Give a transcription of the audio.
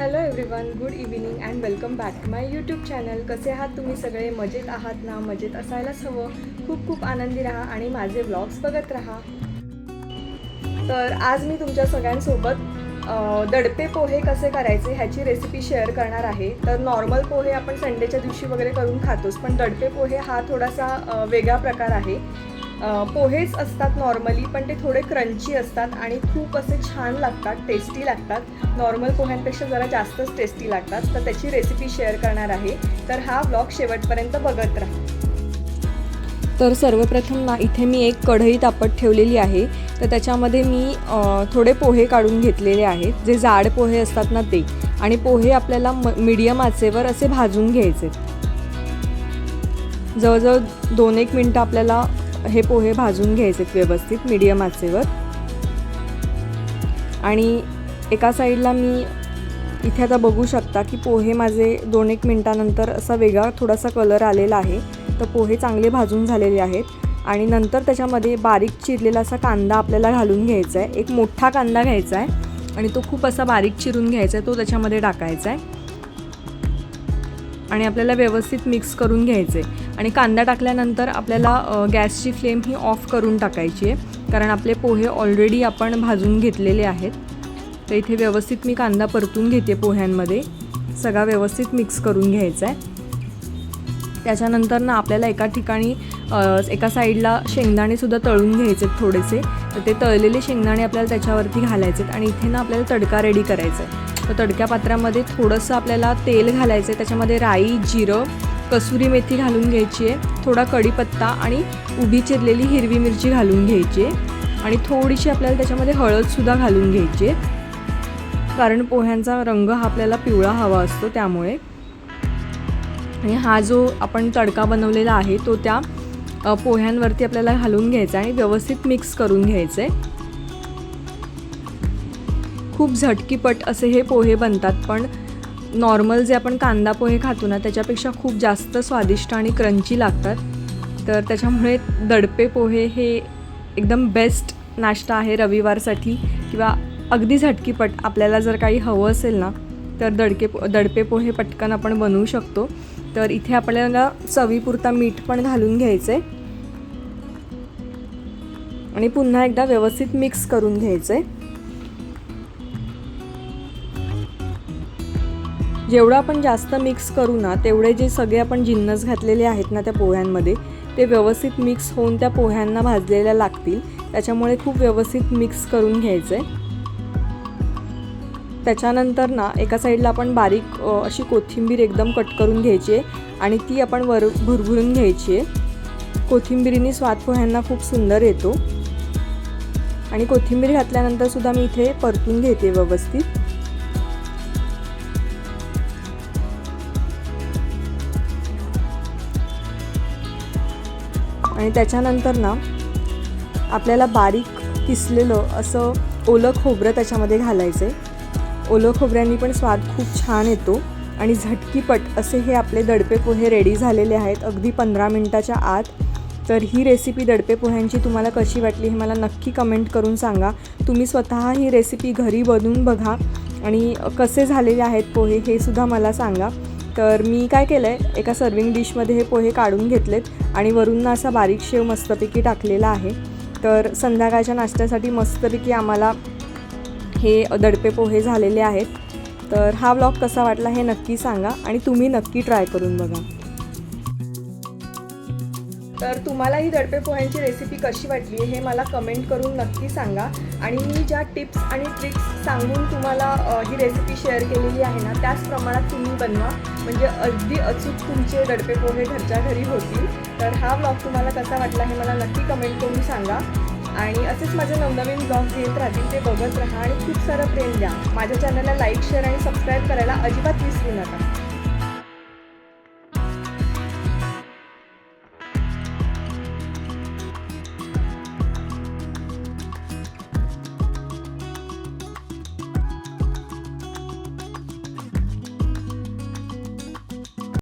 Hello everyone, good evening and welcome back to my YouTube channel. कसे आहात तुम्ही सगळे? मजेत आहात ना? मजेत असायलाच हवं. खूप खूप आनंदी राहा आणि माझे व्लॉग्स बघत राहा. तर आज मी तुमच्या सगळ्यांसोबत दडपे पोहे कसे करायचे ह्याची रेसिपी शेअर करणार आहे. तर नॉर्मल पोहे आपण संडेच्या दिवशी वगैरे करून खातोच, पण दडपे पोहे हा थोडासा वेगळा प्रकार आहे. पोहेच असतात नॉर्मली, पण ते थोडे क्रंची असतात आणि खूप असे छान लागतात, टेस्टी लागतात. नॉर्मल पोह्यांपेक्षा जरा जास्तच टेस्टी लागतात. तर त्याची रेसिपी शेअर करणार आहे, तर हा व्लॉग शेवटपर्यंत बघत राहा. तर सर्वप्रथम ना इथे मी एक कढई तापत ठेवलेली आहे. तर त्याच्यामध्ये मी थोडे पोहे काढून घेतलेले आहेत, जे जाड पोहे असतात ना ते. आणि पोहे आपल्याला मीडियम आचेवर असे भाजून घ्यायचे. जवळजवळ 2-1 मिनटं आपल्याला हे पोहे भाजून घ्यायचे व्यवस्थित मीडियम आचेवर. आणि एका साईडला मी इथे आता बघू शकता की पोहे माझे 2-1 मिनटानंतर असा वेगळा थोडासा कलर आलेला आहे. तर पोहे चांगले भाजून झालेले आहेत. आणि नंतर त्याच्यामध्ये बारीक चिरलेला असा कांदा आपल्याला घालून घ्यायचा आहे. एक मोठा कांदा घ्यायचा आहे आणि तो खूप असा बारीक चिरून घ्यायचा आहे, तो त्याच्यामध्ये टाकायचा आहे. आणि आपल्याला व्यवस्थित मिक्स करून घ्यायचं आहे. आणि कांदा टाकल्यानंतर आपल्याला गॅसची फ्लेम ही ऑफ करून टाकायची आहे, कारण आपले पोहे ऑलरेडी आपण भाजून घेतलेले आहेत. तर इथे व्यवस्थित मी कांदा परतून घेते पोह्यांमध्ये. सगळा व्यवस्थित मिक्स करून घ्यायचा आहे. त्याच्यानंतर ना आपल्याला एका ठिकाणी एका साईडला शेंगदाणेसुद्धा तळून घ्यायचे आहेत थोडेसे. तर ते तळलेले शेंगदाणे आपल्याला त्याच्यावरती घालायचे आहेत. आणि इथे ना आपल्याला तडका रेडी करायचा आहे. तर तडक्या पात्रामध्ये थोडंसं आपल्याला तेल घालायचं आहे. त्याच्यामध्ये राई, जिरं, कसुरी मेथी घालून घ्यायची आहे, थोडा कढीपत्ता आणि उभी चिरलेली हिरवी मिरची घालून घ्यायची आहे. आणि थोडीशी आपल्याला त्याच्यामध्ये हळदसुद्धा घालून घ्यायची आहे, कारण पोह्यांचा रंग हा आपल्याला पिवळा हवा असतो त्यामुळे. आणि हा जो आपण तडका बनवलेला आहे तो त्या पोह्यांवरती आपल्याला घालून घ्यायचा आणि व्यवस्थित मिक्स करून घ्यायचं आहे. खूप झटकीपट असे हे पोहे बनतात, पण नॉर्मल जे आपण कांदा पोहे खातो ना त्याच्यापेक्षा खूप जास्त स्वादिष्ट आणि क्रंची लागतात. तर त्याच्यामुळे दडपे पोहे हे एकदम बेस्ट नाश्ता आहे रविवारसाठी, किंवा अगदी झटकीपट आपल्याला जर काही हवं असेल ना तर दडपे पोहे पटकन आपण बनवू शकतो. तर इथे आपल्याला चवीपुरता मीठ पण घालून घ्यायचं आहे आणि पुन्हा एकदा व्यवस्थित मिक्स करून घ्यायचं आहे. जेवढं आपण जास्त मिक्स करू ना तेवढे जे सगळे आपण जिन्नस घातलेले आहेत ना त्या पोह्यांमध्ये, ते व्यवस्थित मिक्स होऊन त्या पोह्यांना भाजलेल्या लागतील. त्याच्यामुळे खूप व्यवस्थित मिक्स करून घ्यायचं आहे. त्याच्यानंतर ना एका साईडला आपण बारीक अशी कोथिंबीर एकदम कट करून घ्यायची आहे आणि ती आपण भुरभुरून घ्यायची आहे. कोथिंबीरीने स्वाद पोह्यांना खूप सुंदर येतो. आणि कोथिंबीर घातल्यानंतर सुद्धा मी इथे परतून घेते व्यवस्थित. आणि त्याच्यानंतर ना आपल्याला बारीक किसलेलं असं ओलं खोबरं त्याच्यामध्ये घालायचं आहे. ओलं खोबऱ्यांनी पण स्वाद खूप छान येतो. आणि झटकीपट असे हे आपले दडपे पोहे रेडी झालेले आहेत, अगदी 15 मिनटाच्या आत. तर ही रेसिपी दडपे पोह्यांची तुम्हाला कशी वाटली हे मला नक्की कमेंट करून सांगा. तुम्ही स्वतः ही रेसिपी घरी बनवून बघा आणि कसे झालेले आहेत पोहे हे सुद्धा मला सांगा. तर मी काय केलं आहे, एका सर्विंग डिशमध्ये हे पोहे काढून घेतलेत आणि वरून असा बारीक शेव मस्तपैकी टाकलेला आहे. तर संध्याकाळच्या नाश्त्यासाठी मस्तपैकी आम्हाला हे दडपे पोहे झालेले आहेत. तर हा व्लॉग कसा वाटला हे नक्की सांगा आणि तुम्ही नक्की ट्राय करून बघा. तर तुम्हाला ही दडपे पोह्यांची रेसिपी कशी वाटली हे मला कमेंट करून नक्की सांगा. आणि मी ज्या टिप्स आणि ट्रिक्स सांगून तुम्हाला ही रेसिपी शेअर केलेली आहे ना त्याच प्रमाणात तुम्ही बनवा, म्हणजे अगदी अचूक तुमचे दडपे पोहे घरच्या घरी होतील. तर हा व्लॉग तुम्हाला कसा वाटला हे मला नक्की कमेंट करून सांगा. आणि असेच माझे नवनवीन ब्लॉग्स येत राहतील, ते बघत राहा आणि खूप सारं प्रेम द्या. माझ्या चॅनलला लाईक, शेअर आणि सबस्क्राईब करायला अजिबात विसरू नका.